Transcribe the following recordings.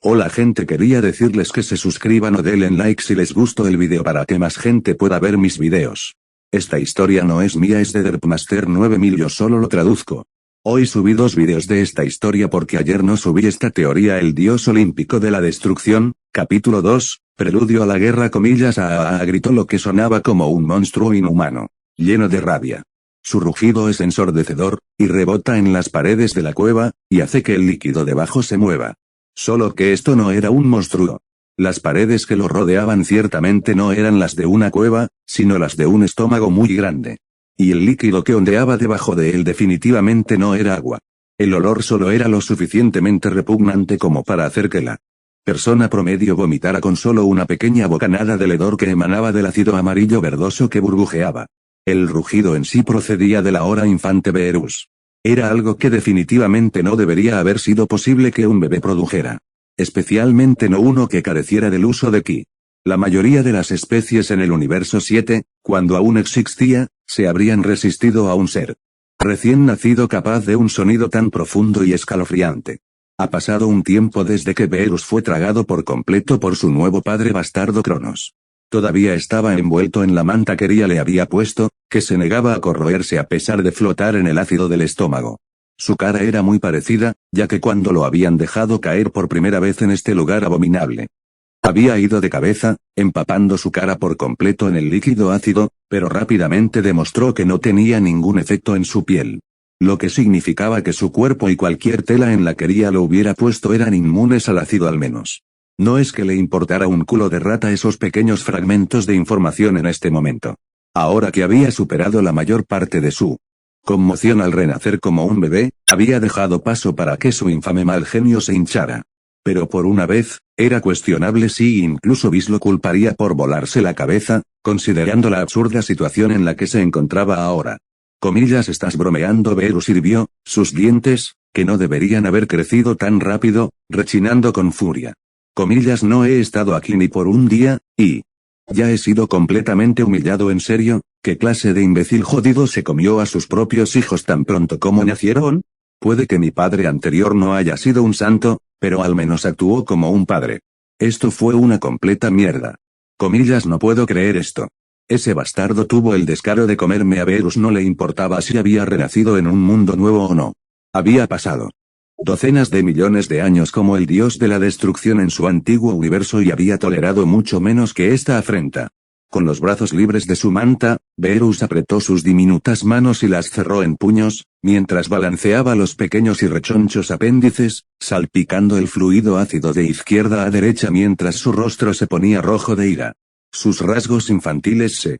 Hola gente, quería decirles que se suscriban o denle like si les gustó el video para que más gente pueda ver mis videos. Esta historia no es mía, es de Derpmaster 9000, yo solo lo traduzco. Hoy subí 2 videos de esta historia porque ayer no subí esta teoría. El dios olímpico de la destrucción, capítulo 2, preludio a la guerra, gritó lo que sonaba como un monstruo inhumano, lleno de rabia. Su rugido es ensordecedor, y rebota en las paredes de la cueva, y hace que el líquido debajo se mueva. Solo que esto no era un monstruo. Las paredes que lo rodeaban ciertamente no eran las de una cueva, sino las de un estómago muy grande. Y el líquido que ondeaba debajo de él definitivamente no era agua. El olor solo era lo suficientemente repugnante como para hacer que la persona promedio vomitara con solo una pequeña bocanada del hedor que emanaba del ácido amarillo verdoso que burbujeaba. El rugido en sí procedía de la hora infante Beerus. Era algo que definitivamente no debería haber sido posible que un bebé produjera. Especialmente no uno que careciera del uso de ki. La mayoría de las especies en el universo 7, cuando aún existía, se habrían resistido a un ser recién nacido capaz de un sonido tan profundo y escalofriante. Ha pasado un tiempo desde que Beerus fue tragado por completo por su nuevo padre bastardo Cronos. Todavía estaba envuelto en la manta que Ria le había puesto, que se negaba a corroerse a pesar de flotar en el ácido del estómago. Su cara era muy parecida, ya que cuando lo habían dejado caer por primera vez en este lugar abominable, había ido de cabeza, empapando su cara por completo en el líquido ácido, pero rápidamente demostró que no tenía ningún efecto en su piel. Lo que significaba que su cuerpo y cualquier tela en la que Ria lo hubiera puesto eran inmunes al ácido al menos. No es que le importara un culo de rata esos pequeños fragmentos de información en este momento. Ahora que había superado la mayor parte de su conmoción al renacer como un bebé, había dejado paso para que su infame mal genio se hinchara. Pero por una vez, era cuestionable si incluso Whis lo culparía por volarse la cabeza, considerando la absurda situación en la que se encontraba ahora. Estás bromeando. Beerus sirvió, sus dientes, que no deberían haber crecido tan rápido, rechinando con furia. No he estado aquí ni por un día, y ya he sido completamente humillado. ¿En serio? ¿Qué clase de imbécil jodido se comió a sus propios hijos tan pronto como nacieron? Puede que mi padre anterior no haya sido un santo, pero al menos actuó como un padre. Esto fue una completa mierda. No puedo creer esto. Ese bastardo tuvo el descaro de comerme. A Beerus no le importaba si había renacido en un mundo nuevo o no. Había pasado docenas de millones de años como el dios de la destrucción en su antiguo universo y había tolerado mucho menos que esta afrenta. Con los brazos libres de su manta, Beerus apretó sus diminutas manos y las cerró en puños, mientras balanceaba los pequeños y rechonchos apéndices, salpicando el fluido ácido de izquierda a derecha mientras su rostro se ponía rojo de ira. Sus rasgos infantiles se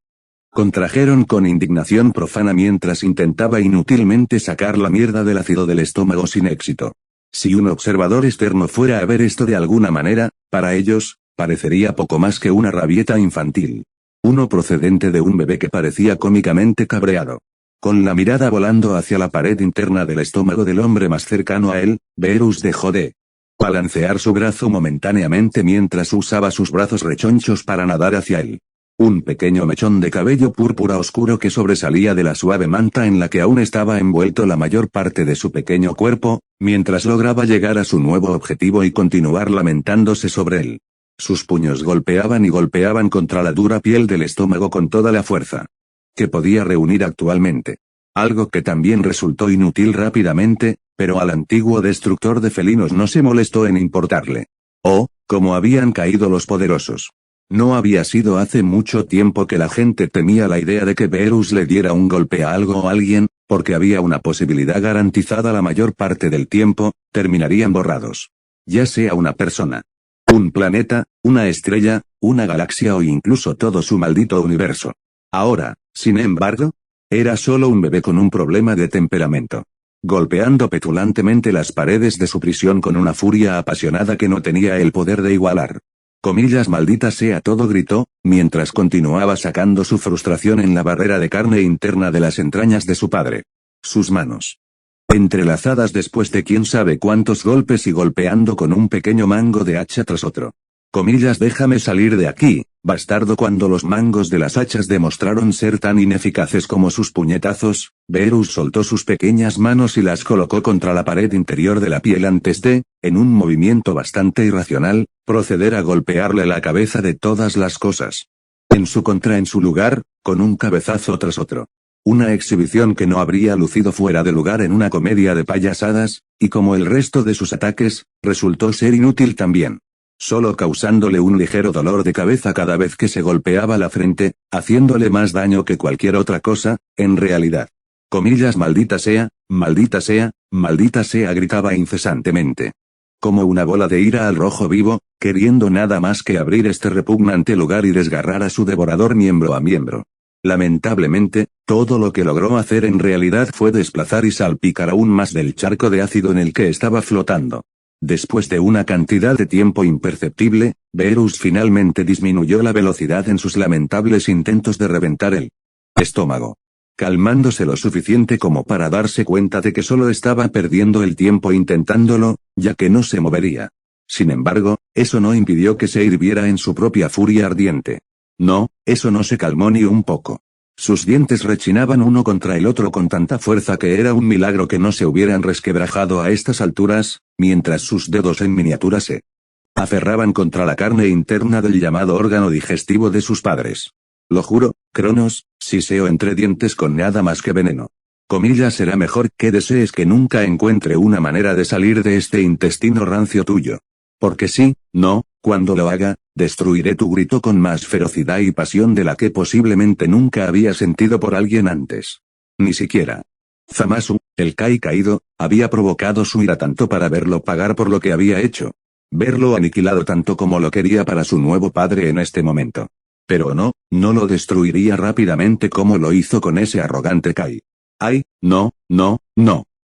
contrajeron con indignación profana mientras intentaba inútilmente sacar la mierda del ácido del estómago sin éxito. Si un observador externo fuera a ver esto de alguna manera, para ellos, parecería poco más que una rabieta infantil. Uno procedente de un bebé que parecía cómicamente cabreado. Con la mirada volando hacia la pared interna del estómago del hombre más cercano a él, Beerus dejó de balancear su brazo momentáneamente mientras usaba sus brazos rechonchos para nadar hacia él. Un pequeño mechón de cabello púrpura oscuro que sobresalía de la suave manta en la que aún estaba envuelto la mayor parte de su pequeño cuerpo, mientras lograba llegar a su nuevo objetivo y continuar lamentándose sobre él. Sus puños golpeaban y golpeaban contra la dura piel del estómago con toda la fuerza que podía reunir actualmente. Algo que también resultó inútil rápidamente, pero al antiguo destructor de felinos no se molestó en importarle. Oh, cómo habían caído los poderosos. No había sido hace mucho tiempo que la gente temía la idea de que Beerus le diera un golpe a algo o a alguien, porque había una posibilidad garantizada la mayor parte del tiempo, terminarían borrados. Ya sea una persona, un planeta, una estrella, una galaxia o incluso todo su maldito universo. Ahora, sin embargo, era solo un bebé con un problema de temperamento. Golpeando petulantemente las paredes de su prisión con una furia apasionada que no tenía el poder de igualar. Maldita sea todo, gritó, mientras continuaba sacando su frustración en la barrera de carne interna de las entrañas de su padre. Sus manos entrelazadas después de quién sabe cuántos golpes y golpeando con un pequeño mango de hacha tras otro. Déjame salir de aquí, bastardo. Cuando los mangos de las hachas demostraron ser tan ineficaces como sus puñetazos, Beerus soltó sus pequeñas manos y las colocó contra la pared interior de la piel antes de, en un movimiento bastante irracional, proceder a golpearle la cabeza de todas las cosas. En su lugar, con un cabezazo tras otro. Una exhibición que no habría lucido fuera de lugar en una comedia de payasadas, y como el resto de sus ataques, resultó ser inútil también. Solo causándole un ligero dolor de cabeza cada vez que se golpeaba la frente, haciéndole más daño que cualquier otra cosa, en realidad. Maldita sea, maldita sea, maldita sea, gritaba incesantemente. Como una bola de ira al rojo vivo, queriendo nada más que abrir este repugnante lugar y desgarrar a su devorador miembro a miembro. Lamentablemente, todo lo que logró hacer en realidad fue desplazar y salpicar aún más del charco de ácido en el que estaba flotando. Después de una cantidad de tiempo imperceptible, Beerus finalmente disminuyó la velocidad en sus lamentables intentos de reventar el estómago. Calmándose lo suficiente como para darse cuenta de que solo estaba perdiendo el tiempo intentándolo, ya que no se movería. Sin embargo, eso no impidió que se hirviera en su propia furia ardiente. No, eso no se calmó ni un poco. Sus dientes rechinaban uno contra el otro con tanta fuerza que era un milagro que no se hubieran resquebrajado a estas alturas, mientras sus dedos en miniatura se aferraban contra la carne interna del llamado órgano digestivo de sus padres. Lo juro, Cronos, siseo entre dientes con nada más que veneno. Será mejor que desees que nunca encuentre una manera de salir de este intestino rancio tuyo. Porque sí, no, cuando lo haga, destruiré tu grito con más ferocidad y pasión de la que posiblemente nunca había sentido por alguien antes. Ni siquiera Zamasu, el Kai caído, había provocado su ira tanto para verlo pagar por lo que había hecho. Verlo aniquilado tanto como lo quería para su nuevo padre en este momento. Pero no lo destruiría rápidamente como lo hizo con ese arrogante Kai. ¡Ay, no!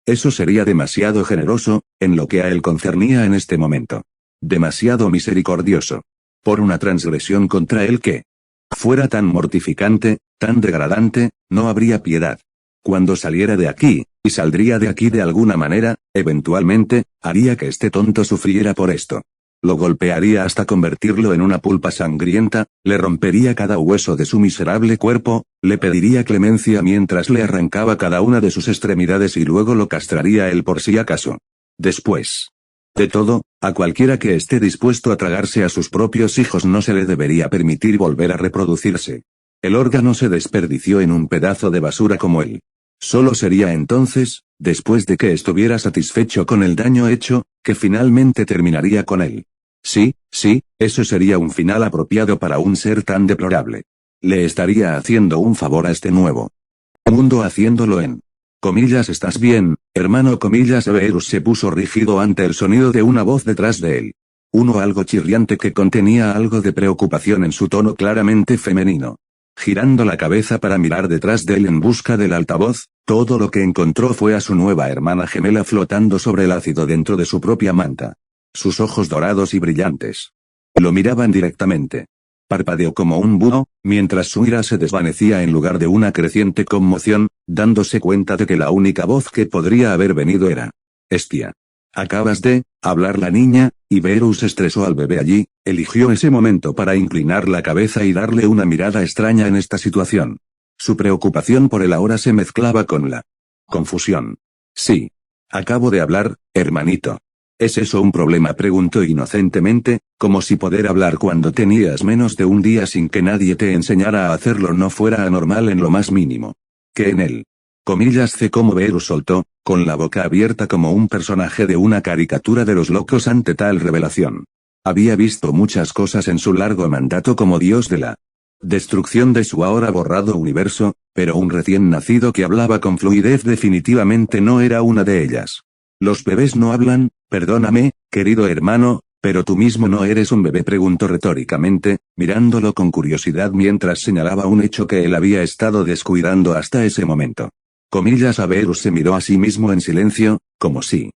Eso sería demasiado generoso, en lo que a él concernía en este momento. Demasiado misericordioso. Por una transgresión contra él que fuera tan mortificante, tan degradante, no habría piedad. Cuando saliera de aquí, y saldría de aquí de alguna manera, eventualmente, haría que este tonto sufriera por esto. Lo golpearía hasta convertirlo en una pulpa sangrienta, le rompería cada hueso de su miserable cuerpo, le pediría clemencia mientras le arrancaba cada una de sus extremidades y luego lo castraría él por si acaso. Después de todo, a cualquiera que esté dispuesto a tragarse a sus propios hijos no se le debería permitir volver a reproducirse. El órgano se desperdició en un pedazo de basura como él. Solo sería entonces, después de que estuviera satisfecho con el daño hecho, que finalmente terminaría con él. Sí, eso sería un final apropiado para un ser tan deplorable. Le estaría haciendo un favor a este nuevo mundo haciéndolo en ¿estás bien, hermano? Beerus se puso rígido ante el sonido de una voz detrás de él. Algo chirriante que contenía algo de preocupación en su tono claramente femenino. Girando la cabeza para mirar detrás de él en busca del altavoz, todo lo que encontró fue a su nueva hermana gemela flotando sobre el ácido dentro de su propia manta. Sus ojos dorados y brillantes lo miraban directamente. Parpadeó como un búho, mientras su ira se desvanecía en lugar de una creciente conmoción, dándose cuenta de que la única voz que podría haber venido era Estia. Acabas de hablar la niña, y Beerus estresó al bebé allí, eligió ese momento para inclinar la cabeza y darle una mirada extraña en esta situación. Su preocupación por él ahora se mezclaba con la confusión. Sí. Acabo de hablar, hermanito. ¿Es eso un problema?, preguntó inocentemente, como si poder hablar cuando tenías menos de un día sin que nadie te enseñara a hacerlo no fuera anormal en lo más mínimo. Que en él. C. Como Beerus soltó, con la boca abierta como un personaje de una caricatura de los locos ante tal revelación. Había visto muchas cosas en su largo mandato como dios de la destrucción de su ahora borrado universo, pero un recién nacido que hablaba con fluidez definitivamente no era una de ellas. ¿Los bebés no hablan? Perdóname, querido hermano, pero tú mismo no eres un bebé, preguntó retóricamente, mirándolo con curiosidad mientras señalaba un hecho que él había estado descuidando hasta ese momento. Beerus se miró a sí mismo en silencio, como si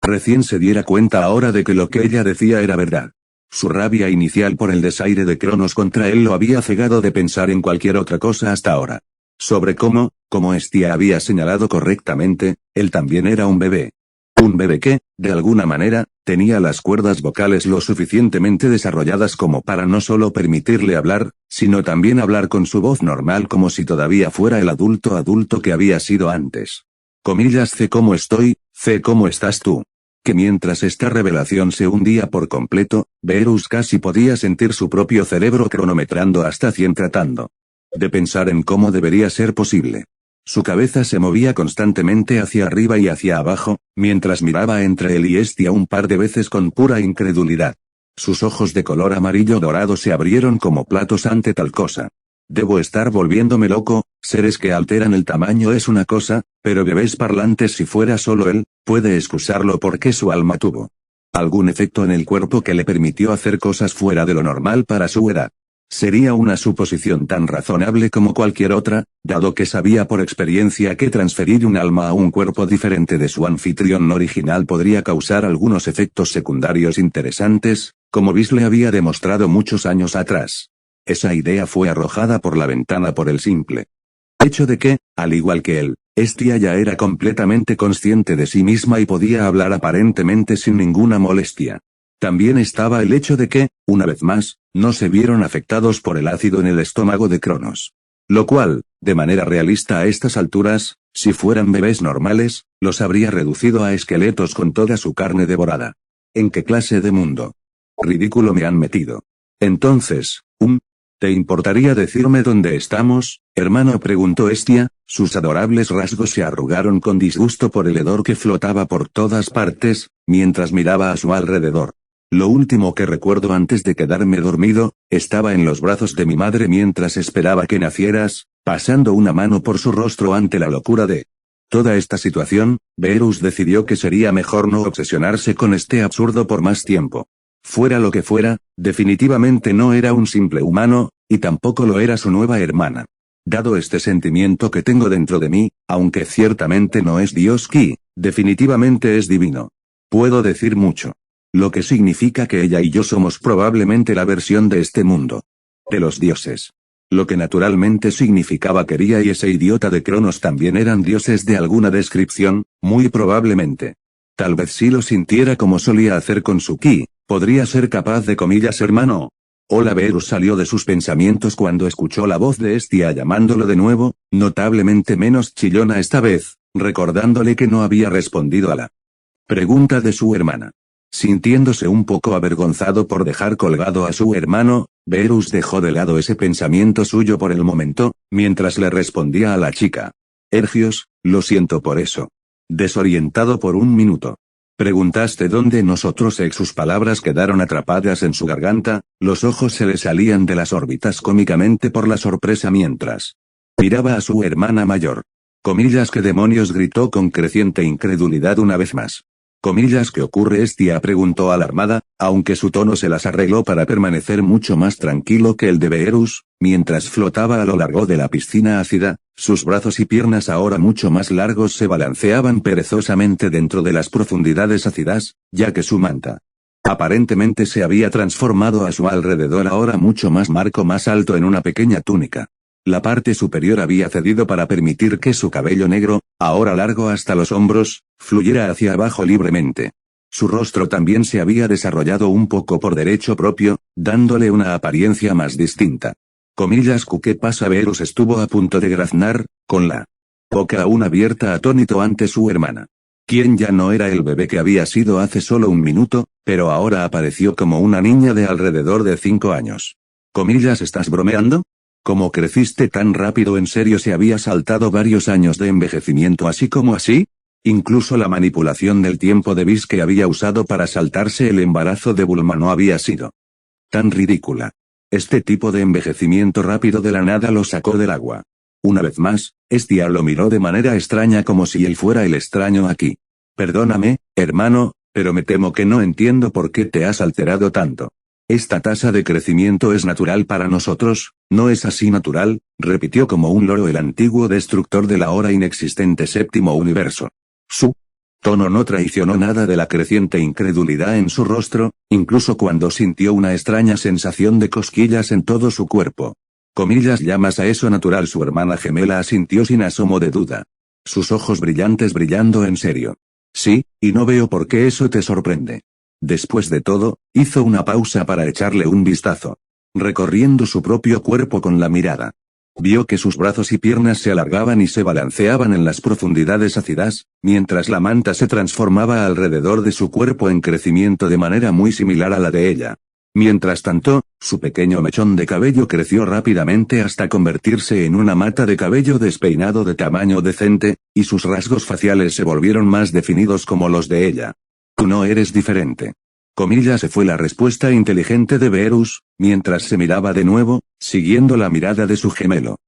recién se diera cuenta ahora de que lo que ella decía era verdad. Su rabia inicial por el desaire de Cronos contra él lo había cegado de pensar en cualquier otra cosa hasta ahora. Sobre como Estia había señalado correctamente, él también era un bebé. ¿Un bebé qué? De alguna manera, tenía las cuerdas vocales lo suficientemente desarrolladas como para no solo permitirle hablar, sino también hablar con su voz normal como si todavía fuera el adulto que había sido antes. Comillas, sé cómo estoy, sé cómo estás tú. Que mientras esta revelación se hundía por completo, Beerus casi podía sentir su propio cerebro cronometrando hasta 100 tratando de pensar en cómo debería ser posible. Su cabeza se movía constantemente hacia arriba y hacia abajo, mientras miraba entre él y Hestia un par de veces con pura incredulidad. Sus ojos de color amarillo dorado se abrieron como platos ante tal cosa. Debo estar volviéndome loco, seres que alteran el tamaño es una cosa, pero bebés parlantes si fuera solo él, puede excusarlo porque su alma tuvo algún efecto en el cuerpo que le permitió hacer cosas fuera de lo normal para su edad. Sería una suposición tan razonable como cualquier otra, dado que sabía por experiencia que transferir un alma a un cuerpo diferente de su anfitrión original podría causar algunos efectos secundarios interesantes, como Beasley había demostrado muchos años atrás. Esa idea fue arrojada por la ventana por el simple hecho de que, al igual que él, Hestia ya era completamente consciente de sí misma y podía hablar aparentemente sin ninguna molestia. También estaba el hecho de que, una vez más, no se vieron afectados por el ácido en el estómago de Cronos. Lo cual, de manera realista a estas alturas, si fueran bebés normales, los habría reducido a esqueletos con toda su carne devorada. ¿En qué clase de mundo ridículo me han metido? Entonces, ¿te importaría decirme dónde estamos, hermano?, preguntó Hestia, sus adorables rasgos se arrugaron con disgusto por el hedor que flotaba por todas partes, mientras miraba a su alrededor. Lo último que recuerdo antes de quedarme dormido, estaba en los brazos de mi madre mientras esperaba que nacieras, pasando una mano por su rostro ante la locura de toda esta situación. Beerus decidió que sería mejor no obsesionarse con este absurdo por más tiempo. Fuera lo que fuera, definitivamente no era un simple humano, y tampoco lo era su nueva hermana. Dado este sentimiento que tengo dentro de mí, aunque ciertamente no es Dios Ki, definitivamente es divino. Puedo decir mucho. Lo que significa que ella y yo somos probablemente la versión de este mundo de los dioses. Lo que naturalmente significaba que Ria y ese idiota de Cronos también eran dioses de alguna descripción, muy probablemente. Tal vez si lo sintiera como solía hacer con su ki, podría ser capaz de comillas hermano. Hola. Beerus salió de sus pensamientos cuando escuchó la voz de Hestia llamándolo de nuevo, notablemente menos chillona esta vez, recordándole que no había respondido a la pregunta de su hermana. Sintiéndose un poco avergonzado por dejar colgado a su hermano, Beerus dejó de lado ese pensamiento suyo por el momento, mientras le respondía a la chica. Ergios, lo siento por eso. Desorientado por un minuto. Preguntaste dónde nosotros. Sus palabras quedaron atrapadas en su garganta, los ojos se le salían de las órbitas cómicamente por la sorpresa mientras miraba a su hermana mayor. Comillas, ¿qué demonios?, gritó con creciente incredulidad una vez más. Comillas, ¿qué ocurre? Hestia preguntó alarmada, aunque su tono se las arregló para permanecer mucho más tranquilo que el de Beerus, mientras flotaba a lo largo de la piscina ácida, sus brazos y piernas ahora mucho más largos se balanceaban perezosamente dentro de las profundidades ácidas, ya que su manta aparentemente se había transformado a su alrededor ahora mucho más alto en una pequeña túnica. La parte superior había cedido para permitir que su cabello negro, ahora largo hasta los hombros, fluyera hacia abajo libremente. Su rostro también se había desarrollado un poco por derecho propio, dándole una apariencia más distinta. Comillas, ¿qué pasa? Beerus estuvo a punto de graznar, con la boca aún abierta atónito ante su hermana. Quien ya no era el bebé que había sido hace solo un minuto, pero ahora apareció como una niña de alrededor de 5 años. Comillas, ¿estás bromeando? ¿Cómo creciste tan rápido? ¿En serio se había saltado varios años de envejecimiento así como así? Incluso la manipulación del tiempo de Bis que había usado para saltarse el embarazo de Bulma no había sido tan ridícula. Este tipo de envejecimiento rápido de la nada lo sacó del agua. Una vez más, Hestia lo miró de manera extraña como si él fuera el extraño aquí. Perdóname, hermano, pero me temo que no entiendo por qué te has alterado tanto. Esta tasa de crecimiento es natural para nosotros, ¿no es así natural?, repitió como un loro el antiguo destructor del ahora inexistente séptimo universo. Su tono no traicionó nada de la creciente incredulidad en su rostro, incluso cuando sintió una extraña sensación de cosquillas en todo su cuerpo. Comillas, ¿llamas a eso natural? Su hermana gemela asintió sin asomo de duda. Sus ojos brillantes brillando en serio. Sí, y no veo por qué eso te sorprende. Después de todo, hizo una pausa para echarle un vistazo. Recorriendo su propio cuerpo con la mirada. Vio que sus brazos y piernas se alargaban y se balanceaban en las profundidades ácidas, mientras la manta se transformaba alrededor de su cuerpo en crecimiento de manera muy similar a la de ella. Mientras tanto, su pequeño mechón de cabello creció rápidamente hasta convertirse en una mata de cabello despeinado de tamaño decente, y sus rasgos faciales se volvieron más definidos como los de ella. Tú no eres diferente. Se fue la respuesta inteligente de Beerus, mientras se miraba de nuevo, siguiendo la mirada de su gemelo.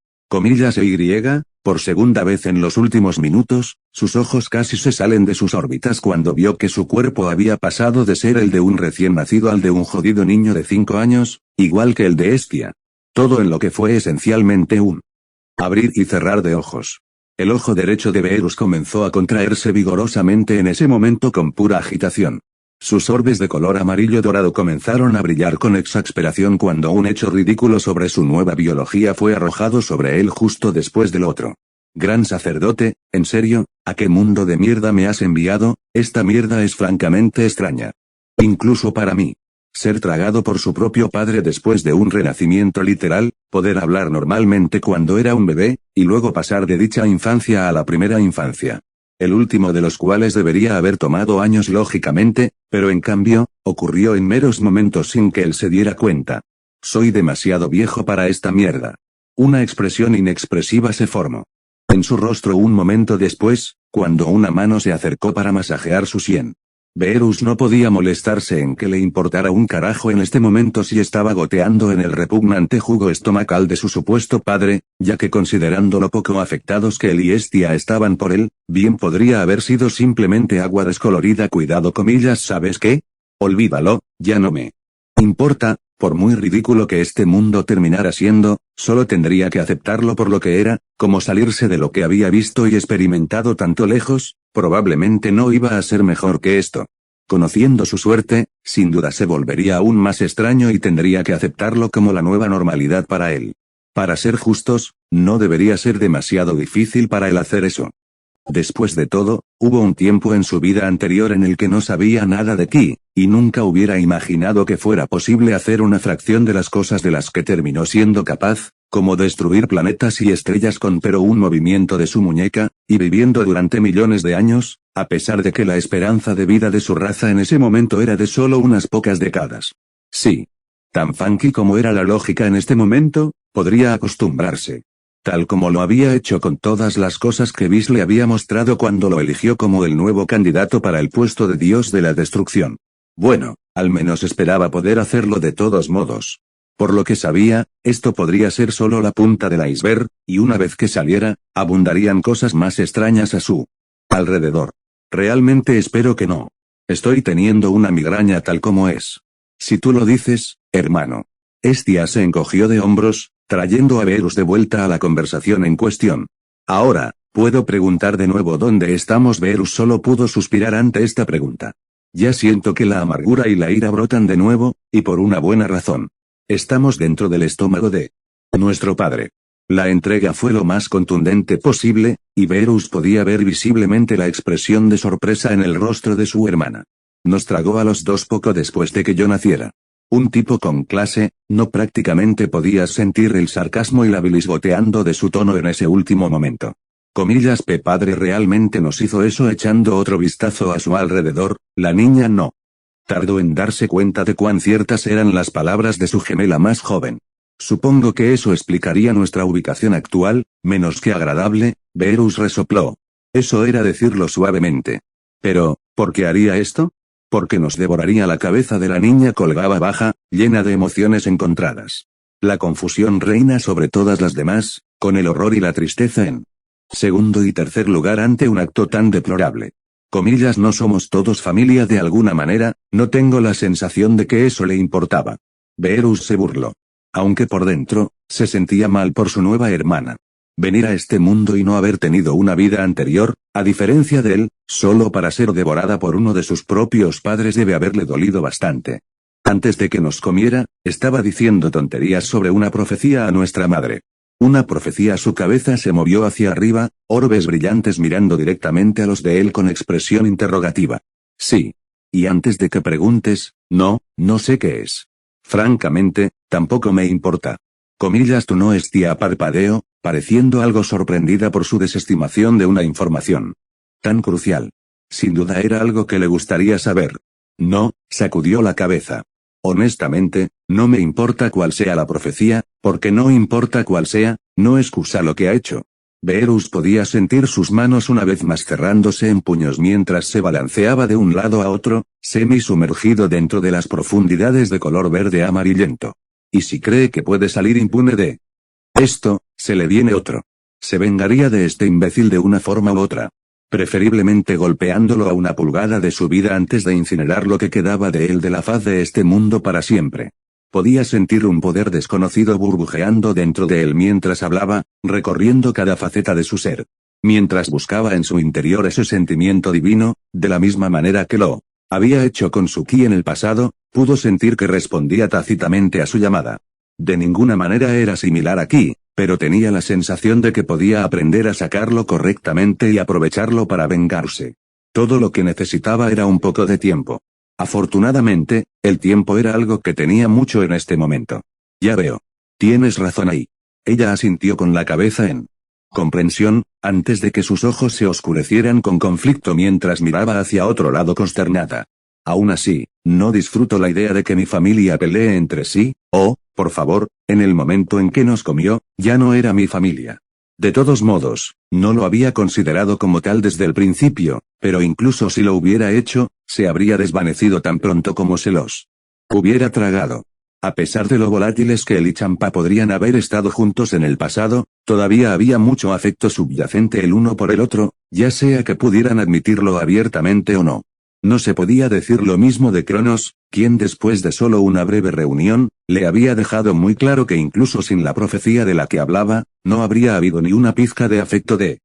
Por segunda vez en los últimos minutos, sus ojos casi se salen de sus órbitas cuando vio que su cuerpo había pasado de ser el de un recién nacido al de un jodido niño de 5 años, igual que el de Estia. Todo en lo que fue esencialmente un abrir y cerrar de ojos. El ojo derecho de Beerus comenzó a contraerse vigorosamente en ese momento con pura agitación. Sus orbes de color amarillo dorado comenzaron a brillar con exasperación cuando un hecho ridículo sobre su nueva biología fue arrojado sobre él justo después del otro. Gran sacerdote, ¿en serio? ¿A qué mundo de mierda me has enviado? Esta mierda es francamente extraña. Incluso para mí. Ser tragado por su propio padre después de un renacimiento literal, poder hablar normalmente cuando era un bebé, y luego pasar de dicha infancia a la primera infancia. El último de los cuales debería haber tomado años lógicamente, pero en cambio, ocurrió en meros momentos sin que él se diera cuenta. Soy demasiado viejo para esta mierda. Una expresión inexpresiva se formó en su rostro un momento después, cuando una mano se acercó para masajear su sien. Beerus no podía molestarse en que le importara un carajo en este momento si estaba goteando en el repugnante jugo estomacal de su supuesto padre, ya que considerando lo poco afectados que él y Estia estaban por él, bien podría haber sido simplemente agua descolorida. Cuidado comillas, ¿sabes qué? Olvídalo, ya no me importa, por muy ridículo que este mundo terminara siendo, solo tendría que aceptarlo por lo que era, como salirse de lo que había visto y experimentado tanto lejos, probablemente no iba a ser mejor que esto. Conociendo su suerte, sin duda se volvería aún más extraño y tendría que aceptarlo como la nueva normalidad para él. Para ser justos, no debería ser demasiado difícil para él hacer eso. Después de todo, hubo un tiempo en su vida anterior en el que no sabía nada de ti, y nunca hubiera imaginado que fuera posible hacer una fracción de las cosas de las que terminó siendo capaz, como destruir planetas y estrellas con pero un movimiento de su muñeca, y viviendo durante millones de años, a pesar de que la esperanza de vida de su raza en ese momento era de solo unas pocas décadas. Sí. Tan funky como era la lógica en este momento, podría acostumbrarse. Tal como lo había hecho con todas las cosas que Whis le había mostrado cuando lo eligió como el nuevo candidato para el puesto de dios de la destrucción. Bueno, al menos esperaba poder hacerlo de todos modos. Por lo que sabía, esto podría ser solo la punta del iceberg, y una vez que saliera, abundarían cosas más extrañas a su alrededor. Realmente espero que no. Estoy teniendo una migraña tal como es. Si tú lo dices, hermano. Estia se encogió de hombros, trayendo a Beerus de vuelta a la conversación en cuestión. Ahora, ¿puedo preguntar de nuevo dónde estamos? Beerus solo pudo suspirar ante esta pregunta. Ya siento que la amargura y la ira brotan de nuevo, y por una buena razón. Estamos dentro del estómago de nuestro padre. La entrega fue lo más contundente posible, y Beerus podía ver visiblemente la expresión de sorpresa en el rostro de su hermana. Nos tragó a los dos poco después de que yo naciera. Un tipo con clase, no prácticamente podías sentir el sarcasmo y la bilis goteando de su tono en ese último momento. Comillas, padre realmente nos hizo eso. Echando otro vistazo a su alrededor, la niña no tardó en darse cuenta de cuán ciertas eran las palabras de su gemela más joven. Supongo que eso explicaría nuestra ubicación actual, menos que agradable, Beerus resopló. Eso era decirlo suavemente. Pero, ¿por qué haría esto? Porque nos devoraría la cabeza de la niña. Colgaba baja, llena de emociones encontradas. La confusión reina sobre todas las demás, con el horror y la tristeza en segundo y tercer lugar ante un acto tan deplorable. Comillas, no somos todos familia de alguna manera, no tengo la sensación de que eso le importaba. Beerus se burló. Aunque por dentro, se sentía mal por su nueva hermana. Venir a este mundo y no haber tenido una vida anterior, a diferencia de él, solo para ser devorada por uno de sus propios padres debe haberle dolido bastante. Antes de que nos comiera, estaba diciendo tonterías sobre una profecía a nuestra madre. Una profecía. Su cabeza se movió hacia arriba, orbes brillantes mirando directamente a los de él con expresión interrogativa. Sí. Y antes de que preguntes, no sé qué es. Francamente, tampoco me importa. Comillas. Tú no es tía. Parpadeo, pareciendo algo sorprendida por su desestimación de una información tan crucial. Sin duda era algo que le gustaría saber. No, sacudió la cabeza. Honestamente, no me importa cuál sea la profecía, porque no importa cuál sea, no excusa lo que ha hecho. Beerus podía sentir sus manos una vez más cerrándose en puños mientras se balanceaba de un lado a otro, semi-sumergido dentro de las profundidades de color verde amarillento. ¿Y si cree que puede salir impune de esto, se le viene otro? Se vengaría de este imbécil de una forma u otra. Preferiblemente golpeándolo a una pulgada de su vida antes de incinerar lo que quedaba de él de la faz de este mundo para siempre. Podía sentir un poder desconocido burbujeando dentro de él mientras hablaba, recorriendo cada faceta de su ser. Mientras buscaba en su interior ese sentimiento divino, de la misma manera que lo había hecho con su ki en el pasado, pudo sentir que respondía tácitamente a su llamada. De ninguna manera era similar aquí, pero tenía la sensación de que podía aprender a sacarlo correctamente y aprovecharlo para vengarse. Todo lo que necesitaba era un poco de tiempo. Afortunadamente, el tiempo era algo que tenía mucho en este momento. Ya veo. Tienes razón ahí. Ella asintió con la cabeza en comprensión, antes de que sus ojos se oscurecieran con conflicto mientras miraba hacia otro lado consternada. Aún así, no disfruto la idea de que mi familia pelee entre sí, por favor, en el momento en que nos comió, ya no era mi familia. De todos modos, no lo había considerado como tal desde el principio, pero incluso si lo hubiera hecho, se habría desvanecido tan pronto como se los hubiera tragado. A pesar de lo volátiles que él y Champa podrían haber estado juntos en el pasado, todavía había mucho afecto subyacente el uno por el otro, ya sea que pudieran admitirlo abiertamente o no. No se podía decir lo mismo de Cronos, quien después de solo una breve reunión, le había dejado muy claro que incluso sin la profecía de la que hablaba, no habría habido ni una pizca de afecto de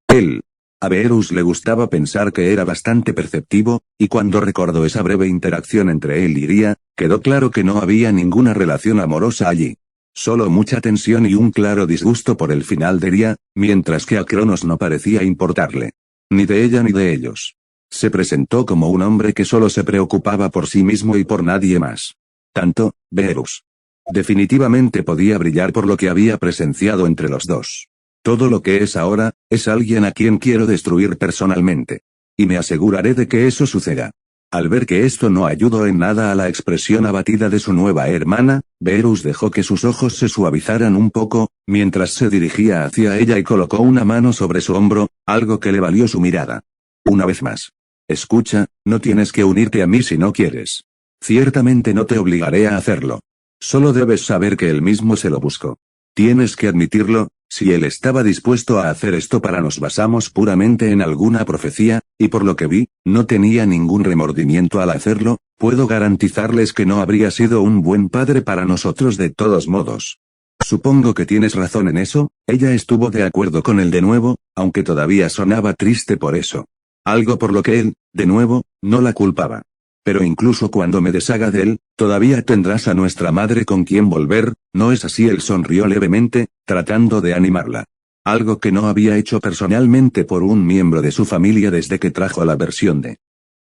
él. A Beerus le gustaba pensar que era bastante perceptivo, y cuando recordó esa breve interacción entre él y Iria, quedó claro que no había ninguna relación amorosa allí. Solo mucha tensión y un claro disgusto por el final de Iria, mientras que a Cronos no parecía importarle. Ni de ella ni de ellos. Se presentó como un hombre que solo se preocupaba por sí mismo y por nadie más. Tanto, Beerus. Definitivamente podía brillar por lo que había presenciado entre los dos. Todo lo que es ahora, es alguien a quien quiero destruir personalmente. Y me aseguraré de que eso suceda. Al ver que esto no ayudó en nada a la expresión abatida de su nueva hermana, Beerus dejó que sus ojos se suavizaran un poco, mientras se dirigía hacia ella y colocó una mano sobre su hombro, algo que le valió su mirada. Una vez más. Escucha, no tienes que unirte a mí si no quieres. Ciertamente no te obligaré a hacerlo. Solo debes saber que él mismo se lo buscó. Tienes que admitirlo, si él estaba dispuesto a hacer esto para nos basamos puramente en alguna profecía, y por lo que vi, no tenía ningún remordimiento al hacerlo, puedo garantizarles que no habría sido un buen padre para nosotros de todos modos. Supongo que tienes razón en eso, ella estuvo de acuerdo con él de nuevo, aunque todavía sonaba triste por eso. Algo por lo que él, de nuevo, no la culpaba. Pero incluso cuando me deshaga de él, todavía tendrás a nuestra madre con quien volver, ¿no es así? Él sonrió levemente, tratando de animarla. Algo que no había hecho personalmente por un miembro de su familia desde que trajo la versión de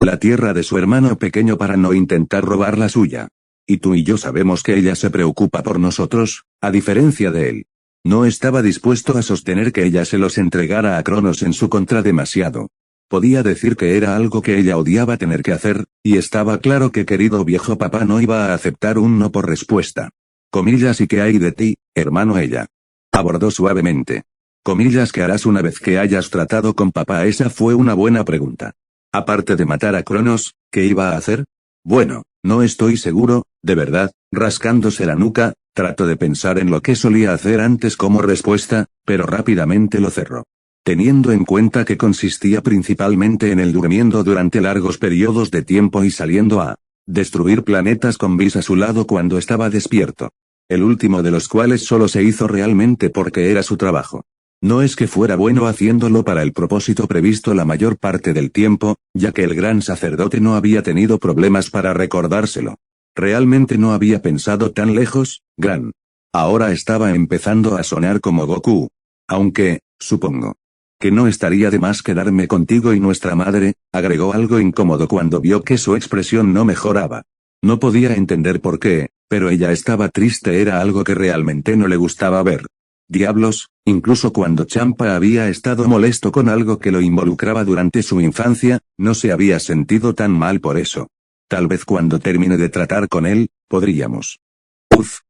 la tierra de su hermano pequeño para no intentar robar la suya. Y tú y yo sabemos que ella se preocupa por nosotros, a diferencia de él. No estaba dispuesto a sostener que ella se los entregara a Cronos en su contra demasiado. Podía decir que era algo que ella odiaba tener que hacer, y estaba claro que querido viejo papá no iba a aceptar un no por respuesta. Comillas, ¿y qué hay de ti, hermano? Ella abordó suavemente. Comillas, ¿qué harás una vez que hayas tratado con papá? Esa fue una buena pregunta. Aparte de matar a Cronos, ¿qué iba a hacer? Bueno, no estoy seguro, de verdad, rascándose la nuca, trató de pensar en lo que solía hacer antes como respuesta, pero rápidamente lo cerró. Teniendo en cuenta que consistía principalmente en el durmiendo durante largos periodos de tiempo y saliendo a destruir planetas con Whis a su lado cuando estaba despierto. El último de los cuales solo se hizo realmente porque era su trabajo. No es que fuera bueno haciéndolo para el propósito previsto la mayor parte del tiempo, ya que el gran sacerdote no había tenido problemas para recordárselo. Realmente no había pensado tan lejos, gran Ahora estaba empezando a sonar como Goku. Aunque, supongo que no estaría de más quedarme contigo y nuestra madre, agregó algo incómodo cuando vio que su expresión no mejoraba. No podía entender por qué, pero ella estaba triste, era algo que realmente no le gustaba ver. Diablos, incluso cuando Champa había estado molesto con algo que lo involucraba durante su infancia, no se había sentido tan mal por eso. Tal vez cuando termine de tratar con él, podríamos.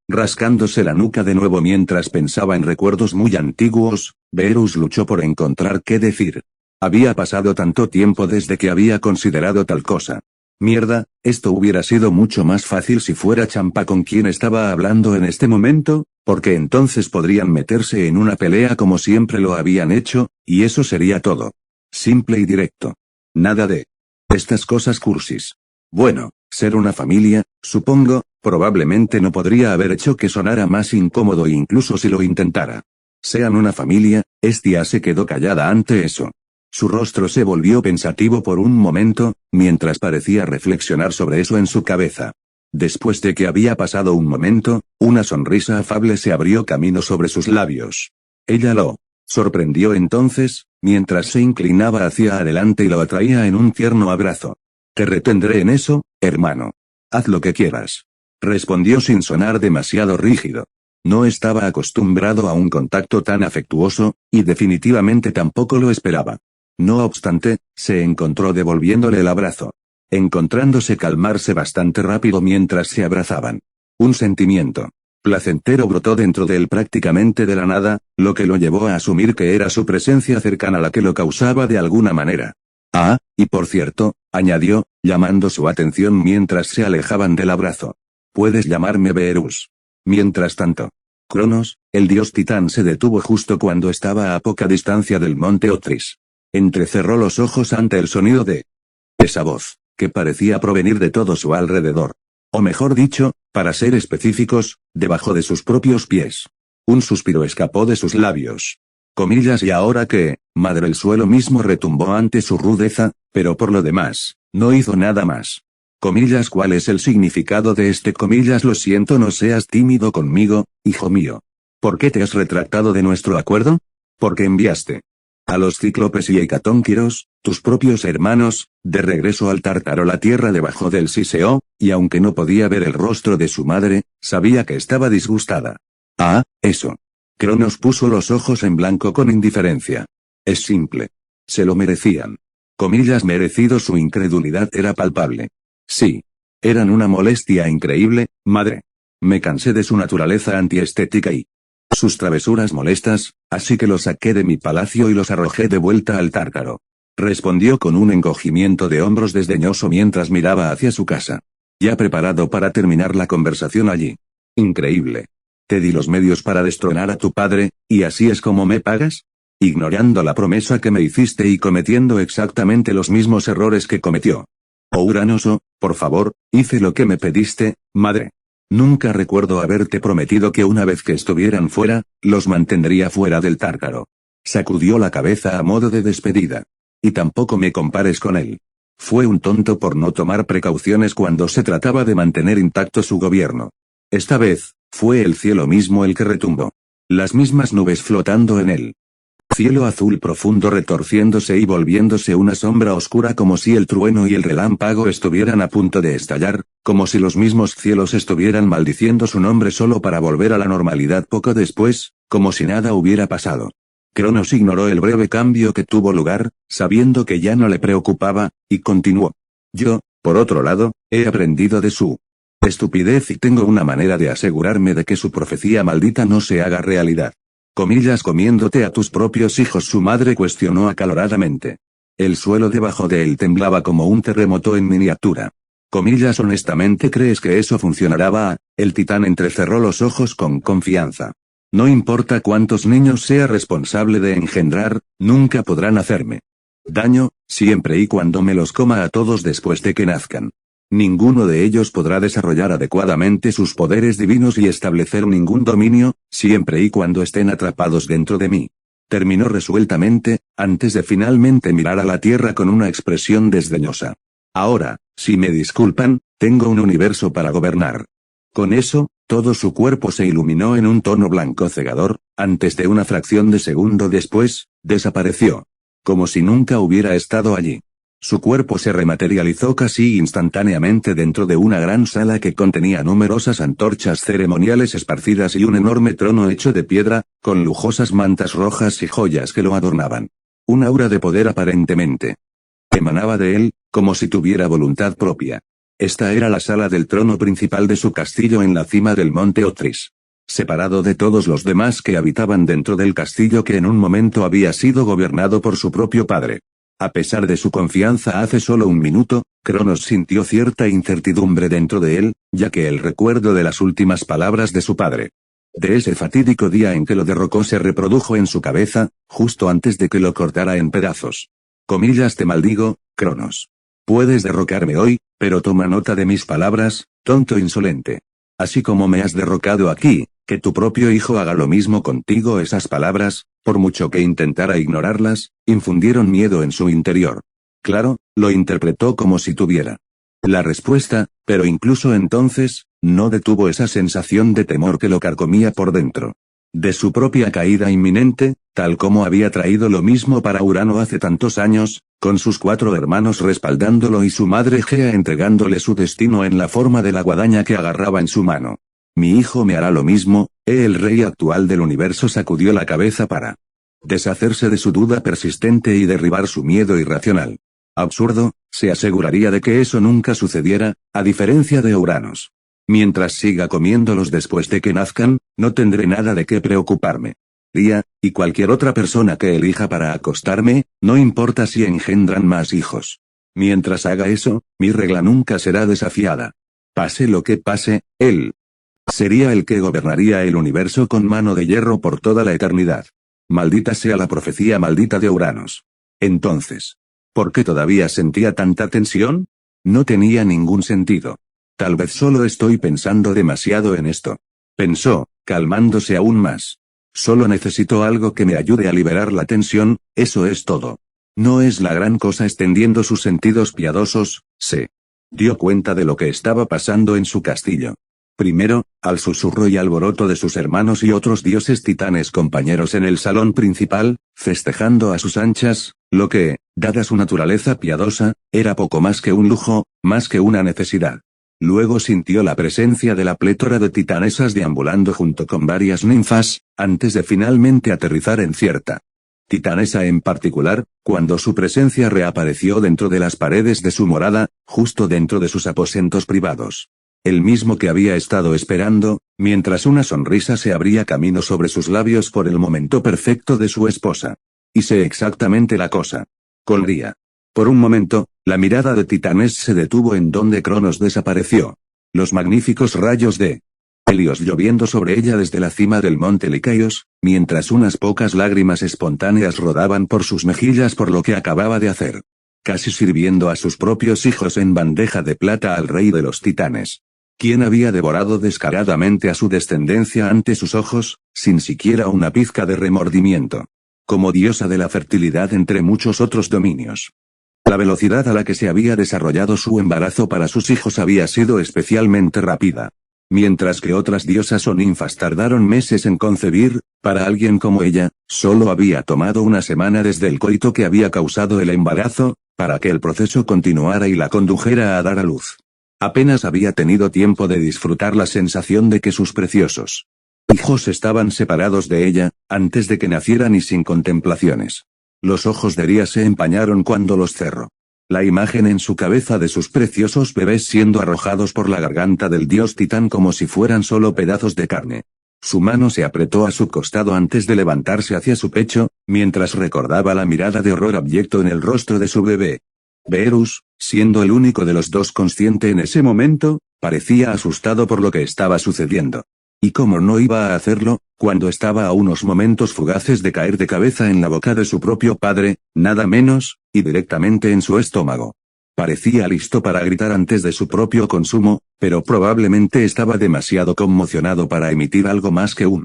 Rascándose la nuca de nuevo mientras pensaba en recuerdos muy antiguos, Beerus luchó por encontrar qué decir. Había pasado tanto tiempo desde que había considerado tal cosa. Mierda, esto hubiera sido mucho más fácil si fuera Champa con quien estaba hablando en este momento, porque entonces podrían meterse en una pelea como siempre lo habían hecho, y eso sería todo. Simple y directo. Nada de estas cosas cursis. Bueno, ser una familia, supongo, probablemente no podría haber hecho que sonara más incómodo incluso si lo intentara. Sean una familia, Estia se quedó callada ante eso. Su rostro se volvió pensativo por un momento, mientras parecía reflexionar sobre eso en su cabeza. Después de que había pasado un momento, una sonrisa afable se abrió camino sobre sus labios. Ella lo sorprendió entonces, mientras se inclinaba hacia adelante y lo atraía en un tierno abrazo. Te retendré en eso, hermano. Haz lo que quieras. Respondió sin sonar demasiado rígido. No estaba acostumbrado a un contacto tan afectuoso, y definitivamente tampoco lo esperaba. No obstante, se encontró devolviéndole el abrazo. Encontrándose calmarse bastante rápido mientras se abrazaban. Un sentimiento placentero brotó dentro de él prácticamente de la nada, lo que lo llevó a asumir que era su presencia cercana la que lo causaba de alguna manera. Ah, y por cierto, añadió, llamando su atención mientras se alejaban del abrazo. Puedes llamarme Beerus. Mientras tanto, Cronos, el dios titán se detuvo justo cuando estaba a poca distancia del monte Otris. Entrecerró los ojos ante el sonido de esa voz, que parecía provenir de todo su alrededor. O mejor dicho, para ser específicos, debajo de sus propios pies. Un suspiro escapó de sus labios. Comillas y ahora que, madre, el suelo mismo retumbó ante su rudeza, pero por lo demás, no hizo nada más. Comillas, ¿cuál es el significado de este comillas? Lo siento, no seas tímido conmigo, hijo mío. ¿Por qué te has retractado de nuestro acuerdo? ¿Por qué enviaste a los cíclopes y hecatónquiros, tus propios hermanos, de regreso al Tártaro, la tierra debajo del Siseo? Y aunque no podía ver el rostro de su madre, sabía que estaba disgustada. Ah, eso. Cronos puso los ojos en blanco con indiferencia. Es simple. Se lo merecían. Comillas, merecido. Su incredulidad era palpable. Sí. Eran una molestia increíble, madre. Me cansé de su naturaleza antiestética y sus travesuras molestas, así que los saqué de mi palacio y los arrojé de vuelta al Tártaro. Respondió con un encogimiento de hombros desdeñoso mientras miraba hacia su casa. Ya preparado para terminar la conversación allí. Increíble. Te di los medios para destronar a tu padre, ¿y así es como me pagas? Ignorando la promesa que me hiciste y cometiendo exactamente los mismos errores que cometió. Oh Uranoso, por favor, hice lo que me pediste, madre. Nunca recuerdo haberte prometido que una vez que estuvieran fuera, los mantendría fuera del Tártaro. Sacudió la cabeza a modo de despedida. Y tampoco me compares con él. Fue un tonto por no tomar precauciones cuando se trataba de mantener intacto su gobierno. Esta vez, fue el cielo mismo el que retumbó. Las mismas nubes flotando en él. Cielo azul profundo retorciéndose y volviéndose una sombra oscura como si el trueno y el relámpago estuvieran a punto de estallar, como si los mismos cielos estuvieran maldiciendo su nombre solo para volver a la normalidad poco después, como si nada hubiera pasado. Cronos ignoró el breve cambio que tuvo lugar, sabiendo que ya no le preocupaba, y continuó. Yo, por otro lado, he aprendido de su estupidez y tengo una manera de asegurarme de que su profecía maldita no se haga realidad. Comillas, comiéndote a tus propios hijos, su madre cuestionó acaloradamente. El suelo debajo de él temblaba como un terremoto en miniatura. Comillas, honestamente crees que eso funcionará? Va, el titán entrecerró los ojos con confianza. No importa cuántos niños sea responsable de engendrar, nunca podrán hacerme daño, siempre y cuando me los coma a todos después de que nazcan. Ninguno de ellos podrá desarrollar adecuadamente sus poderes divinos y establecer ningún dominio, siempre y cuando estén atrapados dentro de mí. Terminó resueltamente, antes de finalmente mirar a la tierra con una expresión desdeñosa. Ahora, si me disculpan, tengo un universo para gobernar. Con eso, Todo su cuerpo se iluminó en un tono blanco cegador, antes de una fracción de segundo después, desapareció. Como si nunca hubiera estado allí. Su cuerpo se rematerializó casi instantáneamente dentro de una gran sala que contenía numerosas antorchas ceremoniales esparcidas y un enorme trono hecho de piedra, con lujosas mantas rojas y joyas que lo adornaban. Un aura de poder aparentemente emanaba de él, como si tuviera voluntad propia. Esta era la sala del trono principal de su castillo en la cima del monte Otris. Separado de todos los demás que habitaban dentro del castillo que en un momento había sido gobernado por su propio padre. A pesar de su confianza hace solo un minuto, Cronos sintió cierta incertidumbre dentro de él, ya que el recuerdo de las últimas palabras de su padre, de ese fatídico día en que lo derrocó, se reprodujo en su cabeza, justo antes de que lo cortara en pedazos. Comillas: te maldigo, Cronos. Puedes derrocarme hoy, pero toma nota de mis palabras, tonto insolente. Así como me has derrocado aquí, que tu propio hijo haga lo mismo contigo. Esas palabras, por mucho que intentara ignorarlas, infundieron miedo en su interior. Claro, lo interpretó como si tuviera la respuesta, pero incluso entonces, no detuvo esa sensación de temor que lo carcomía por dentro. De su propia caída inminente, tal como había traído lo mismo para Urano hace tantos años, con sus 4 hermanos respaldándolo y su madre Gea entregándole su destino en la forma de la guadaña que agarraba en su mano. Mi hijo me hará lo mismo. El rey actual del universo sacudió la cabeza para deshacerse de su duda persistente y derribar su miedo irracional. Absurdo, se aseguraría de que eso nunca sucediera, a diferencia de Uranos. Mientras siga comiéndolos después de que nazcan, no tendré nada de qué preocuparme. Día, y cualquier otra persona que elija para acostarme, no importa si engendran más hijos. Mientras haga eso, mi regla nunca será desafiada. Pase lo que pase, él sería el que gobernaría el universo con mano de hierro por toda la eternidad. Maldita sea la profecía maldita de Uranos. Entonces, ¿por qué todavía sentía tanta tensión? No tenía ningún sentido. Tal vez solo estoy pensando demasiado en esto. Pensó, calmándose aún más. Solo necesito algo que me ayude a liberar la tensión, eso es todo. No es la gran cosa. Extendiendo sus sentidos piadosos, se dio cuenta de lo que estaba pasando en su castillo. Primero, al susurro y alboroto de sus hermanos y otros dioses titanes compañeros en el salón principal, festejando a sus anchas, lo que, dada su naturaleza piadosa, era poco más que un lujo, más que una necesidad. Luego sintió la presencia de la plétora de titanesas deambulando junto con varias ninfas, antes de finalmente aterrizar en cierta titanesa en particular, cuando su presencia reapareció dentro de las paredes de su morada, justo dentro de sus aposentos privados. El mismo que había estado esperando, mientras una sonrisa se abría camino sobre sus labios por el momento perfecto de su esposa. Hice exactamente la cosa. Colría. Por un momento, la mirada de Titanes se detuvo en donde Cronos desapareció. Los magníficos rayos de Helios lloviendo sobre ella desde la cima del monte Licaios, mientras unas pocas lágrimas espontáneas rodaban por sus mejillas por lo que acababa de hacer. Casi sirviendo a sus propios hijos en bandeja de plata al rey de los titanes. Quien había devorado descaradamente a su descendencia ante sus ojos, sin siquiera una pizca de remordimiento. Como diosa de la fertilidad entre muchos otros dominios. La velocidad a la que se había desarrollado su embarazo para sus hijos había sido especialmente rápida. Mientras que otras diosas o ninfas tardaron meses en concebir, para alguien como ella, solo había tomado una semana desde el coito que había causado el embarazo, para que el proceso continuara y la condujera a dar a luz. Apenas había tenido tiempo de disfrutar la sensación de que sus preciosos hijos estaban separados de ella, antes de que nacieran y sin contemplaciones. Los ojos de Ría se empañaron cuando los cerró. La imagen en su cabeza de sus preciosos bebés siendo arrojados por la garganta del dios titán como si fueran solo pedazos de carne. Su mano se apretó a su costado antes de levantarse hacia su pecho, mientras recordaba la mirada de horror abyecto en el rostro de su bebé. Verus, siendo el único de los dos consciente en ese momento, parecía asustado por lo que estaba sucediendo. Y cómo no iba a hacerlo, cuando estaba a unos momentos fugaces de caer de cabeza en la boca de su propio padre, nada menos, y directamente en su estómago. Parecía listo para gritar antes de su propio consumo, pero probablemente estaba demasiado conmocionado para emitir algo más que un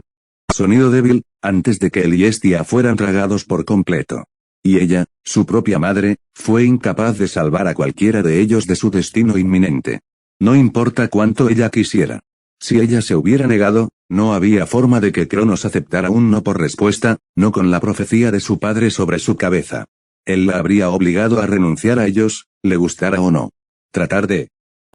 sonido débil, antes de que él y Hestia fueran tragados por completo. Y ella, su propia madre, fue incapaz de salvar a cualquiera de ellos de su destino inminente. No importa cuánto ella quisiera. Si ella se hubiera negado, no había forma de que Cronos aceptara un no por respuesta, no con la profecía de su padre sobre su cabeza. Él la habría obligado a renunciar a ellos, le gustara o no. Tratar de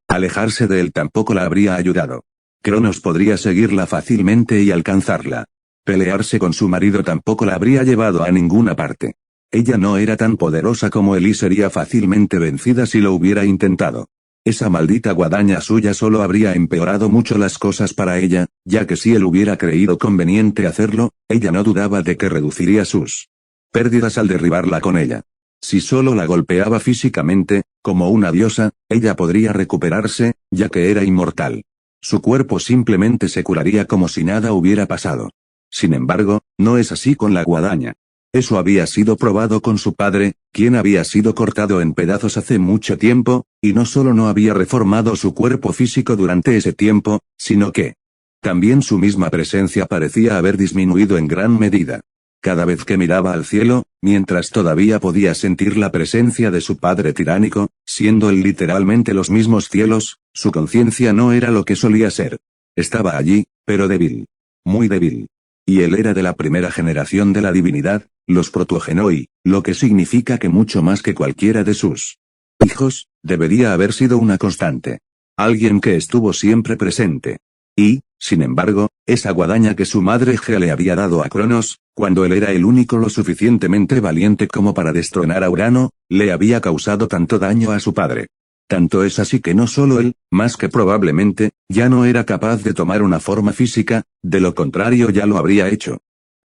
alejarse de él tampoco la habría ayudado. Cronos podría seguirla fácilmente y alcanzarla. Pelearse con su marido tampoco la habría llevado a ninguna parte. Ella no era tan poderosa como él y sería fácilmente vencida si lo hubiera intentado. Esa maldita guadaña suya solo habría empeorado mucho las cosas para ella, ya que si él hubiera creído conveniente hacerlo, ella no dudaba de que reduciría sus pérdidas al derribarla con ella. Si solo la golpeaba físicamente, como una diosa, ella podría recuperarse, ya que era inmortal. Su cuerpo simplemente se curaría como si nada hubiera pasado. Sin embargo, no es así con la guadaña. Eso había sido probado con su padre, quien había sido cortado en pedazos hace mucho tiempo, y no solo no había reformado su cuerpo físico durante ese tiempo, sino que también su misma presencia parecía haber disminuido en gran medida. Cada vez que miraba al cielo, mientras todavía podía sentir la presencia de su padre tiránico, siendo él literalmente los mismos cielos, su conciencia no era lo que solía ser. Estaba allí, pero débil. Muy débil. Y él era de la primera generación de la divinidad, los protogenoi, lo que significa que mucho más que cualquiera de sus hijos, debería haber sido una constante. Alguien que estuvo siempre presente. Y, sin embargo, esa guadaña que su madre Gea le había dado a Cronos, cuando él era el único lo suficientemente valiente como para destronar a Urano, le había causado tanto daño a su padre. Tanto es así que no solo él, más que probablemente, ya no era capaz de tomar una forma física, de lo contrario ya lo habría hecho.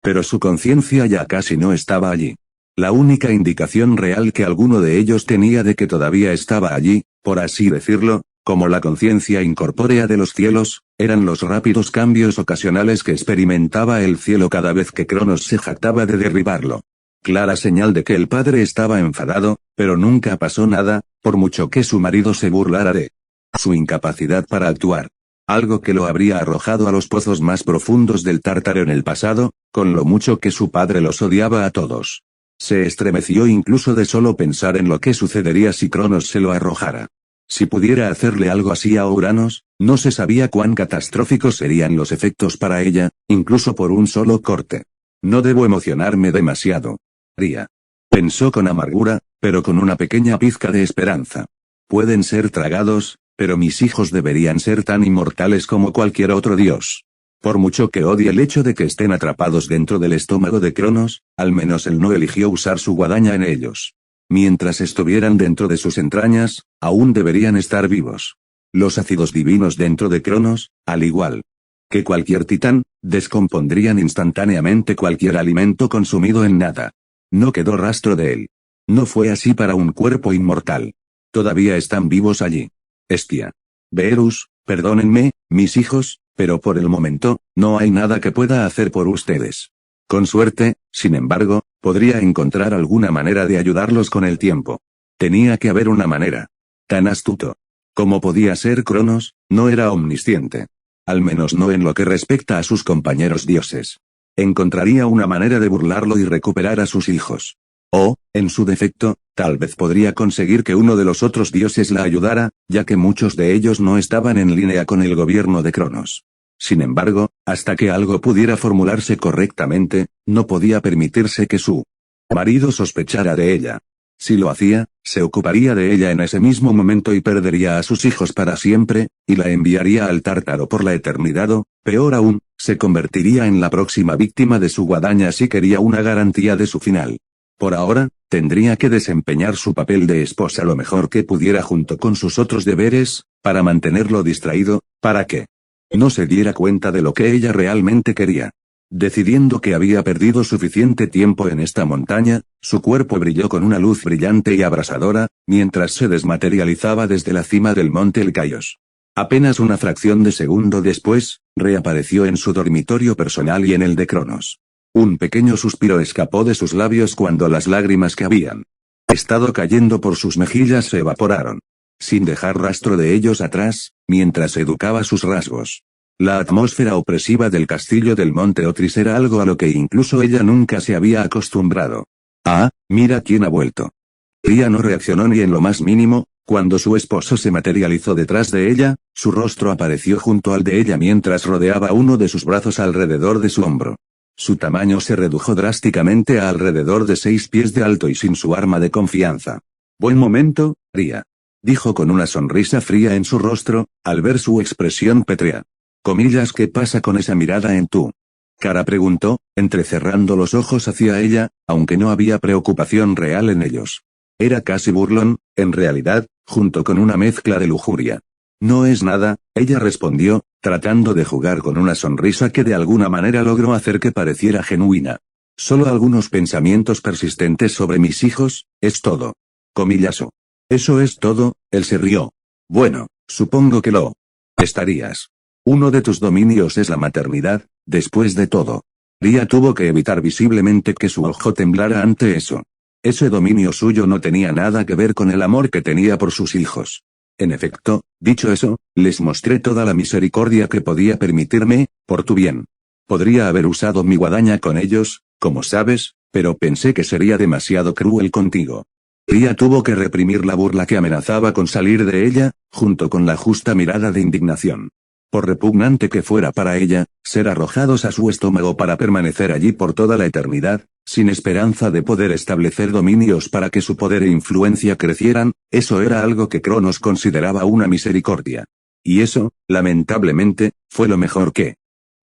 Pero su conciencia ya casi no estaba allí. La única indicación real que alguno de ellos tenía de que todavía estaba allí, por así decirlo, como la conciencia incorpórea de los cielos, eran los rápidos cambios ocasionales que experimentaba el cielo cada vez que Cronos se jactaba de derribarlo. Clara señal de que el padre estaba enfadado, pero nunca pasó nada, por mucho que su marido se burlara de su incapacidad para actuar. Algo que lo habría arrojado a los pozos más profundos del Tártaro en el pasado, con lo mucho que su padre los odiaba a todos. Se estremeció incluso de solo pensar en lo que sucedería si Cronos se lo arrojara. Si pudiera hacerle algo así a Uranos, no se sabía cuán catastróficos serían los efectos para ella, incluso por un solo corte. No debo emocionarme demasiado. Pensó con amargura, pero con una pequeña pizca de esperanza. Pueden ser tragados, pero mis hijos deberían ser tan inmortales como cualquier otro dios. Por mucho que odie el hecho de que estén atrapados dentro del estómago de Cronos, al menos él no eligió usar su guadaña en ellos. Mientras estuvieran dentro de sus entrañas, aún deberían estar vivos. Los ácidos divinos dentro de Cronos, al igual que cualquier titán, descompondrían instantáneamente cualquier alimento consumido en nada. No quedó rastro de él. No fue así para un cuerpo inmortal. Todavía están vivos allí. Hestia. Verus, perdónenme, mis hijos, pero por el momento, no hay nada que pueda hacer por ustedes. Con suerte, sin embargo, podría encontrar alguna manera de ayudarlos con el tiempo. Tenía que haber una manera. Tan astuto como podía ser Cronos, no era omnisciente. Al menos no en lo que respecta a sus compañeros dioses. Encontraría una manera de burlarlo y recuperar a sus hijos. O, en su defecto, tal vez podría conseguir que uno de los otros dioses la ayudara, ya que muchos de ellos no estaban en línea con el gobierno de Cronos. Sin embargo, hasta que algo pudiera formularse correctamente, no podía permitirse que su marido sospechara de ella. Si lo hacía, se ocuparía de ella en ese mismo momento y perdería a sus hijos para siempre, y la enviaría al Tártaro por la eternidad o, peor aún, se convertiría en la próxima víctima de su guadaña si quería una garantía de su final. Por ahora, tendría que desempeñar su papel de esposa lo mejor que pudiera junto con sus otros deberes, para mantenerlo distraído, para que no se diera cuenta de lo que ella realmente quería. Decidiendo que había perdido suficiente tiempo en esta montaña, su cuerpo brilló con una luz brillante y abrasadora, mientras se desmaterializaba desde la cima del monte Elcaios. Apenas una fracción de segundo después, reapareció en su dormitorio personal y en el de Cronos. Un pequeño suspiro escapó de sus labios cuando las lágrimas que habían estado cayendo por sus mejillas se evaporaron, sin dejar rastro de ellos atrás, mientras educaba sus rasgos. La atmósfera opresiva del castillo del monte Otris era algo a lo que incluso ella nunca se había acostumbrado. Ah, mira quién ha vuelto. Ria no reaccionó ni en lo más mínimo, Cuando su esposo se materializó detrás de ella, su rostro apareció junto al de ella mientras rodeaba uno de sus brazos alrededor de su hombro. Su tamaño se redujo drásticamente a alrededor de 6 pies de alto y sin su arma de confianza. «Buen momento, Ria», dijo con una sonrisa fría en su rostro, al ver su expresión pétrea. Comillas, ¿qué pasa con esa mirada en tu cara?, preguntó, entrecerrando los ojos hacia ella, aunque no había preocupación real en ellos. Era casi burlón, en realidad, junto con una mezcla de lujuria. «No es nada», ella respondió, tratando de jugar con una sonrisa que de alguna manera logró hacer que pareciera genuina. «Solo algunos pensamientos persistentes sobre mis hijos, es todo». Comillazo. «¿Eso es todo?», él se rió. «Bueno, supongo que lo estarías. Uno de tus dominios es la maternidad, después de todo». Ria tuvo que evitar visiblemente que su ojo temblara ante eso. Ese dominio suyo no tenía nada que ver con el amor que tenía por sus hijos. En efecto, dicho eso, les mostré toda la misericordia que podía permitirme, por tu bien. Podría haber usado mi guadaña con ellos, como sabes, pero pensé que sería demasiado cruel contigo. Ria tuvo que reprimir la burla que amenazaba con salir de ella, junto con la justa mirada de indignación. Por repugnante que fuera para ella, ser arrojados a su estómago para permanecer allí por toda la eternidad, sin esperanza de poder establecer dominios para que su poder e influencia crecieran, eso era algo que Cronos consideraba una misericordia. Y eso, lamentablemente, fue lo mejor que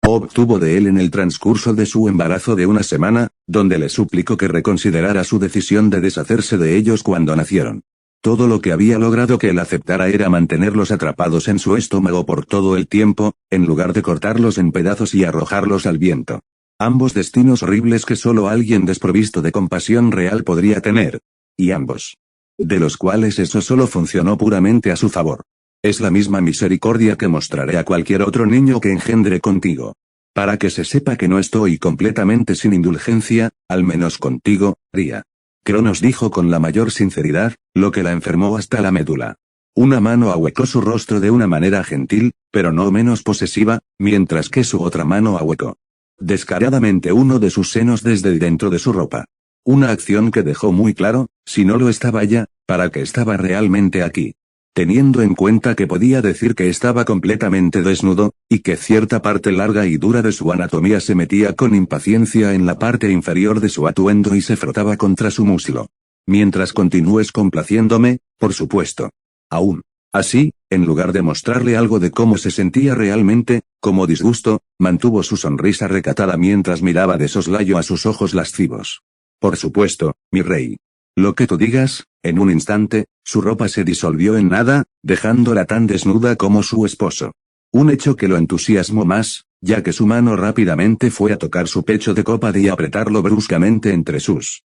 obtuvo de él en el transcurso de su embarazo de una semana, donde le suplicó que reconsiderara su decisión de deshacerse de ellos cuando nacieron. Todo lo que había logrado que él aceptara era mantenerlos atrapados en su estómago por todo el tiempo, en lugar de cortarlos en pedazos y arrojarlos al viento. Ambos destinos horribles que solo alguien desprovisto de compasión real podría tener. Y ambos. De los cuales eso solo funcionó puramente a su favor. Es la misma misericordia que mostraré a cualquier otro niño que engendre contigo. Para que se sepa que no estoy completamente sin indulgencia, al menos contigo, Ria. Cronos dijo con la mayor sinceridad, lo que la enfermó hasta la médula. Una mano ahuecó su rostro de una manera gentil, pero no menos posesiva, mientras que su otra mano ahuecó descaradamente uno de sus senos desde dentro de su ropa. Una acción que dejó muy claro, si no lo estaba ya, para qué estaba realmente aquí. Teniendo en cuenta que podía decir que estaba completamente desnudo, y que cierta parte larga y dura de su anatomía se metía con impaciencia en la parte inferior de su atuendo y se frotaba contra su muslo. Mientras continúes complaciéndome, por supuesto. Aún así, en lugar de mostrarle algo de cómo se sentía realmente, como disgusto, mantuvo su sonrisa recatada mientras miraba de soslayo a sus ojos lascivos. Por supuesto, mi rey. Lo que tú digas. En un instante, su ropa se disolvió en nada, dejándola tan desnuda como su esposo. Un hecho que lo entusiasmó más, ya que su mano rápidamente fue a tocar su pecho de copa y apretarlo bruscamente entre sus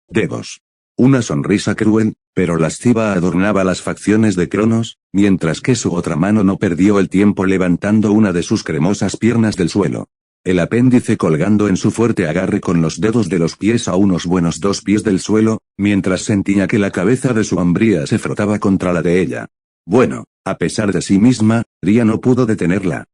dedos. Una sonrisa cruel, pero lasciva adornaba las facciones de Cronos, mientras que su otra mano no perdió el tiempo levantando una de sus cremosas piernas del suelo. El apéndice colgando en su fuerte agarre con los dedos de los pies a unos buenos 2 pies del suelo, mientras sentía que la cabeza de su hombría se frotaba contra la de ella. Bueno, a pesar de sí misma, Ria no pudo detenerla.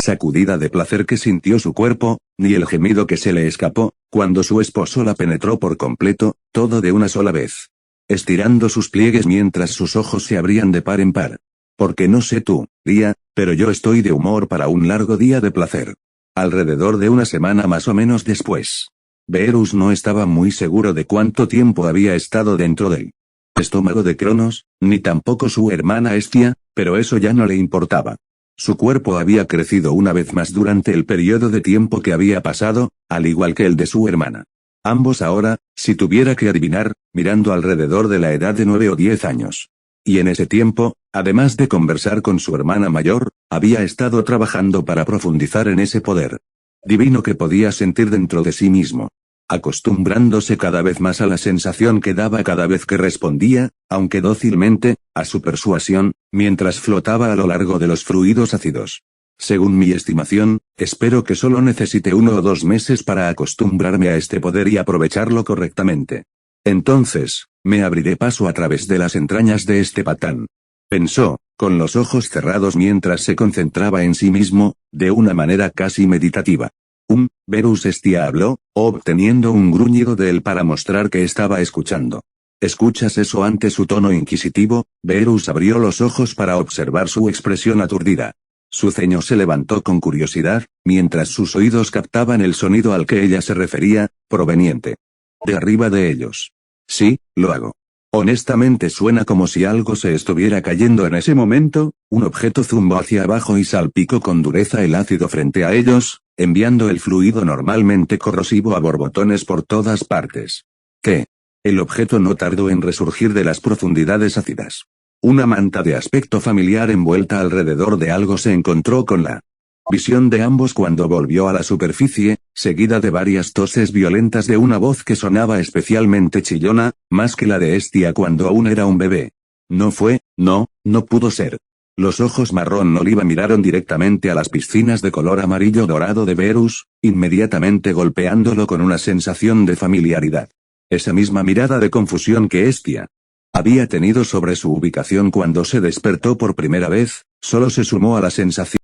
Sacudida de placer que sintió su cuerpo, ni el gemido que se le escapó, cuando su esposo la penetró por completo, todo de una sola vez. Estirando sus pliegues mientras sus ojos se abrían de par en par. Porque no sé tú, Ria, pero yo estoy de humor para un largo día de placer. Alrededor de una semana más o menos después. Verus no estaba muy seguro de cuánto tiempo había estado dentro del estómago de Cronos, ni tampoco su hermana Hestia, pero eso ya no le importaba. Su cuerpo había crecido una vez más durante el periodo de tiempo que había pasado, al igual que el de su hermana. Ambos ahora, si tuviera que adivinar, mirando alrededor de la edad de 9 o 10 años. Y en ese tiempo, además de conversar con su hermana mayor, había estado trabajando para profundizar en ese poder divino que podía sentir dentro de sí mismo. Acostumbrándose cada vez más a la sensación que daba cada vez que respondía, aunque dócilmente, a su persuasión, mientras flotaba a lo largo de los fluidos ácidos. Según mi estimación, espero que solo necesite 1 o 2 meses para acostumbrarme a este poder y aprovecharlo correctamente. Entonces, me abriré paso a través de las entrañas de este patán. Pensó, con los ojos cerrados mientras se concentraba en sí mismo, de una manera casi meditativa. Verus Hestia habló, obteniendo un gruñido de él para mostrar que estaba escuchando. ¿Escuchas eso? Ante su tono inquisitivo, Verus abrió los ojos para observar su expresión aturdida. Su ceño se levantó con curiosidad, mientras sus oídos captaban el sonido al que ella se refería, proveniente de arriba de ellos. Sí, lo hago. Honestamente suena como si algo se estuviera cayendo en ese momento, un objeto zumbó hacia abajo y salpicó con dureza el ácido frente a ellos, enviando el fluido normalmente corrosivo a borbotones por todas partes. ¿Qué? El objeto no tardó en resurgir de las profundidades ácidas. Una manta de aspecto familiar envuelta alrededor de algo se encontró con la visión de ambos cuando volvió a la superficie, seguida de varias toses violentas de una voz que sonaba especialmente chillona, más que la de Hestia cuando aún era un bebé. No fue, no pudo ser. Los ojos marrón oliva miraron directamente a las piscinas de color amarillo dorado de Verus, inmediatamente golpeándolo con una sensación de familiaridad. Esa misma mirada de confusión que Hestia había tenido sobre su ubicación cuando se despertó por primera vez, solo se sumó a la sensación